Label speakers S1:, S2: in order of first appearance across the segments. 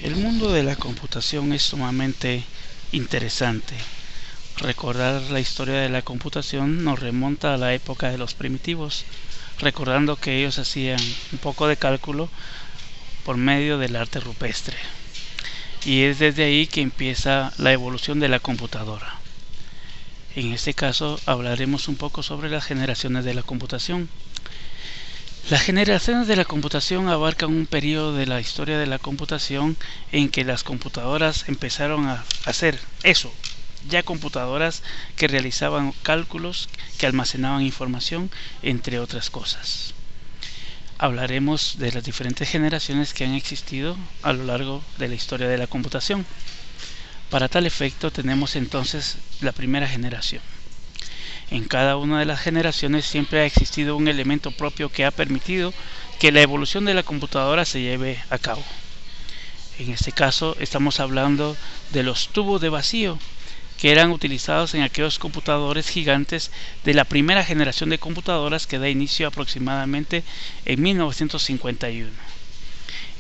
S1: El mundo de la computación es sumamente interesante. Recordar la historia de la computación nos remonta a la época de los primitivos, recordando que ellos hacían un poco de cálculo por medio del arte rupestre. Y es desde ahí que empieza la evolución de la computadora. En este caso hablaremos un poco sobre las generaciones de la computación. Las generaciones de la computación abarcan un periodo de la historia de la computación en que las computadoras empezaron a hacer eso, ya computadoras que realizaban cálculos, que almacenaban información, entre otras cosas. Hablaremos de las diferentes generaciones que han existido a lo largo de la historia de la computación. Para tal efecto tenemos entonces la primera generación. En cada una de las generaciones siempre ha existido un elemento propio que ha permitido que la evolución de la computadora se lleve a cabo. En este caso estamos hablando de los tubos de vacío, que eran utilizados en aquellos computadores gigantes de la primera generación de computadoras que da inicio aproximadamente en 1951.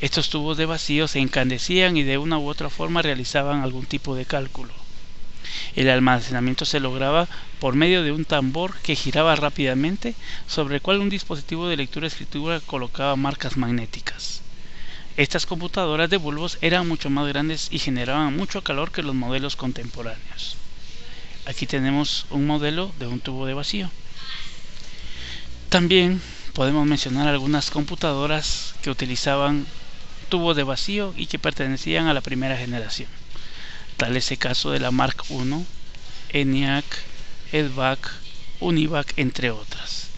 S1: Estos tubos de vacío se incandescían y de una u otra forma realizaban algún tipo de cálculo. El almacenamiento se lograba por medio de un tambor que giraba rápidamente, sobre el cual un dispositivo de lectura-escritura colocaba marcas magnéticas. Estas computadoras de bulbos eran mucho más grandes y generaban mucho calor que los modelos contemporáneos. Aquí tenemos un modelo de un tubo de vacío. También podemos mencionar algunas computadoras que utilizaban tubos de vacío y que pertenecían a la primera generación. Tal es el caso de la Mark I, ENIAC, EDVAC, UNIVAC, entre otras.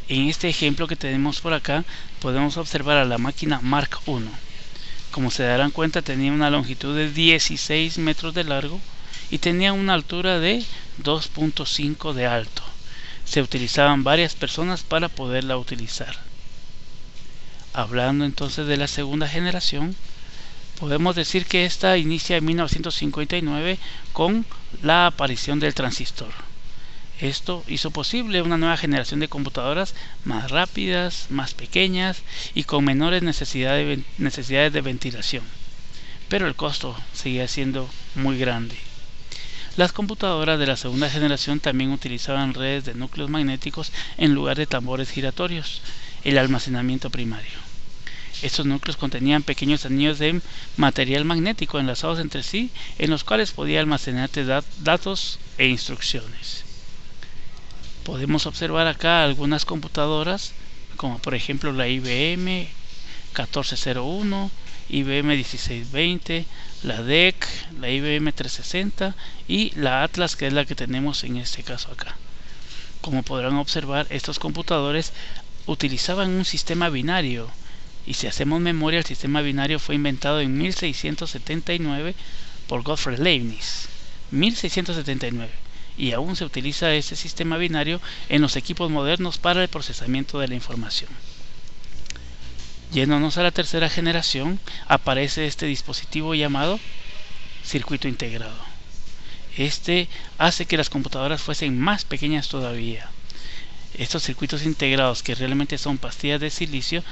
S1: En este ejemplo que tenemos por acá podemos observar a la máquina Mark I. Como se darán cuenta, tenía una longitud de 16 metros de largo y tenía una altura de 2.5 de alto. Se utilizaban varias personas para poderla utilizar. Hablando entonces de la segunda generación, podemos decir que esta inicia en 1959 con la aparición del transistor. Esto hizo posible una nueva generación de computadoras más rápidas, más pequeñas y con menores necesidades de ventilación. Pero el costo seguía siendo muy grande. Las computadoras de la segunda generación también utilizaban redes de núcleos magnéticos en lugar de tambores giratorios, el almacenamiento primario. Estos núcleos contenían pequeños anillos de material magnético enlazados entre sí, en los cuales podía almacenarse datos e instrucciones. Podemos observar acá algunas computadoras, como por ejemplo la IBM 1401, IBM 1620, la DEC, la IBM 360 y la Atlas, que es la que tenemos en este caso acá. Como podrán observar, estos computadores utilizaban un sistema binario. Y si hacemos memoria, el sistema binario fue inventado en 1679 por Gottfried Leibniz. 1679. Y aún se utiliza este sistema binario en los equipos modernos para el procesamiento de la información. Yéndonos a la tercera generación, aparece este dispositivo llamado circuito integrado. Este hace que las computadoras fuesen más pequeñas todavía. Estos circuitos integrados, que realmente son pastillas de silicio,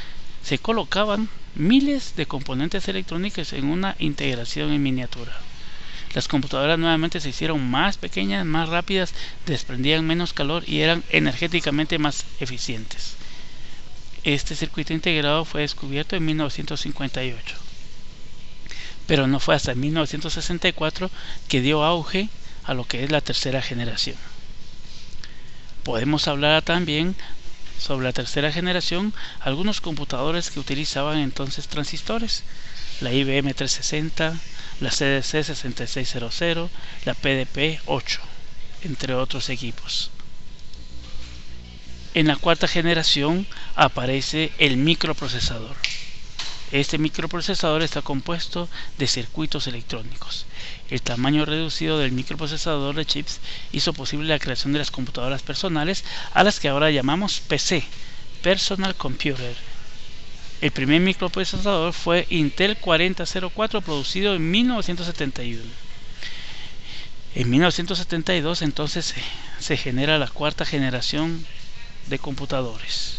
S1: se colocaban miles de componentes electrónicos en una integración en miniatura. Las computadoras nuevamente se hicieron más pequeñas, más rápidas, desprendían menos calor y eran energéticamente más eficientes. Este circuito integrado fue descubierto en 1958, pero no fue hasta 1964 que dio auge a lo que es la tercera generación. Podemos hablar también sobre la tercera generación, algunos computadores que utilizaban entonces transistores, la IBM 360, la CDC 6600, la PDP 8, entre otros equipos. En la cuarta generación aparece el microprocesador. Este microprocesador está compuesto de circuitos electrónicos. El tamaño reducido del microprocesador de chips hizo posible la creación de las computadoras personales, a las que ahora llamamos PC, Personal Computer. El primer microprocesador fue Intel 4004, producido en 1971. En 1972 entonces se genera la cuarta generación de computadores.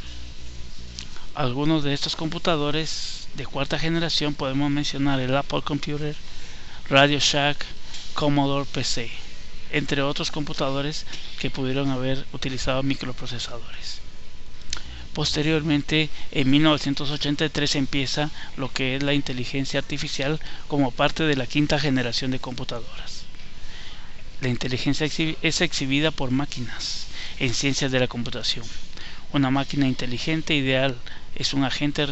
S1: Algunos de estos computadores de cuarta generación podemos mencionar el Apple Computer, Radio Shack, Commodore PC, entre otros computadores que pudieron haber utilizado microprocesadores. Posteriormente, en 1983 empieza lo que es la inteligencia artificial como parte de la quinta generación de computadoras. La inteligencia es exhibida por máquinas en ciencias de la computación. Una máquina inteligente ideal es un agente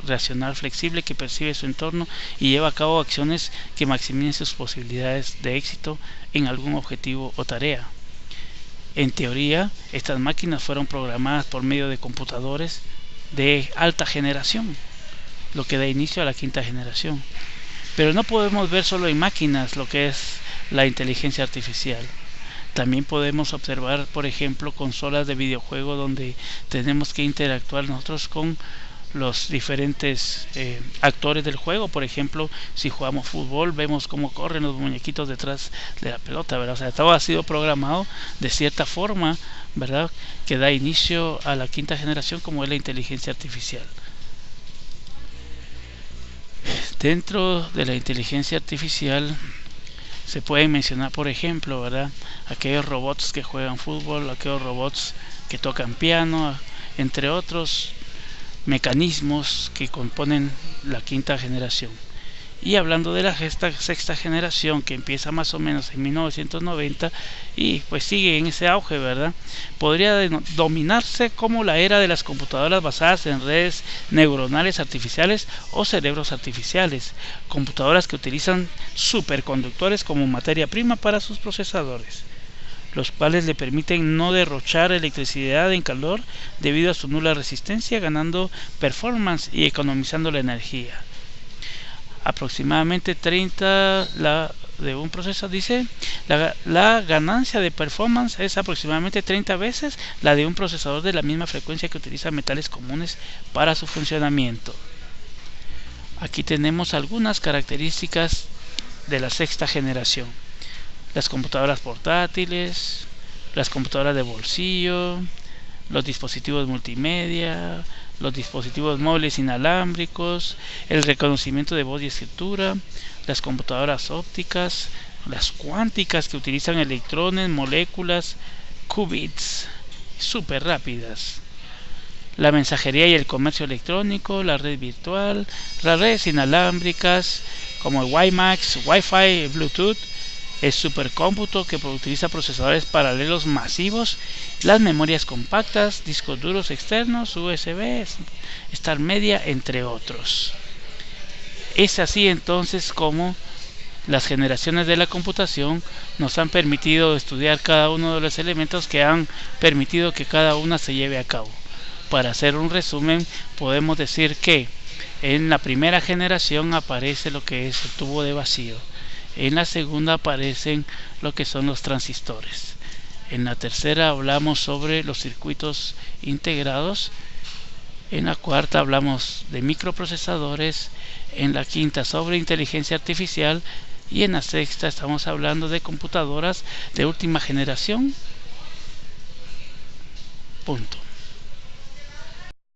S1: racional flexible que percibe su entorno y lleva a cabo acciones que maximicen sus posibilidades de éxito en algún objetivo o tarea. En teoría, estas máquinas fueron programadas por medio de computadores de alta generación, lo que da inicio a la quinta generación. Pero no podemos ver solo en máquinas lo que es la inteligencia artificial. También podemos observar, por ejemplo, consolas de videojuego donde tenemos que interactuar nosotros con los diferentes actores del juego. Por ejemplo, si jugamos fútbol, vemos cómo corren los muñequitos detrás de la pelota, ¿verdad? O sea, todo ha sido programado de cierta forma, ¿verdad?, que da inicio a la quinta generación, como es la inteligencia artificial. Dentro de la inteligencia artificial se pueden mencionar, por ejemplo, ¿verdad?, aquellos robots que juegan fútbol, aquellos robots que tocan piano, entre otros mecanismos que componen la quinta generación. Y hablando de la sexta generación, que empieza más o menos en 1990 y pues sigue en ese auge, ¿verdad?, podría denominarse como la era de las computadoras basadas en redes neuronales artificiales o cerebros artificiales, computadoras que utilizan superconductores como materia prima para sus procesadores, los cuales le permiten no derrochar electricidad en calor debido a su nula resistencia, ganando performance y economizando la energía. Aproximadamente 30 de un procesador, dice, la ganancia de performance es aproximadamente 30 veces la de un procesador de la misma frecuencia que utiliza metales comunes para su funcionamiento. Aquí tenemos algunas características de la sexta generación: las computadoras portátiles, las computadoras de bolsillo, los dispositivos multimedia, los dispositivos móviles inalámbricos, el reconocimiento de voz y escritura, las computadoras ópticas, las cuánticas que utilizan electrones, moléculas, qubits súper rápidas, la mensajería y el comercio electrónico, la red virtual, las redes inalámbricas como el WiMAX, Wi-Fi, Bluetooth, el supercómputo que utiliza procesadores paralelos masivos, las memorias compactas, discos duros externos, USB, Star Media, entre otros. Es así entonces como las generaciones de la computación nos han permitido estudiar cada uno de los elementos que han permitido que cada una se lleve a cabo. Para hacer un resumen, podemos decir que en la primera generación aparece lo que es el tubo de vacío. En la segunda aparecen lo que son los transistores. En la tercera hablamos sobre los circuitos integrados. En la cuarta hablamos de microprocesadores. En la quinta sobre inteligencia artificial. Y en la sexta estamos hablando de computadoras de última generación. Punto.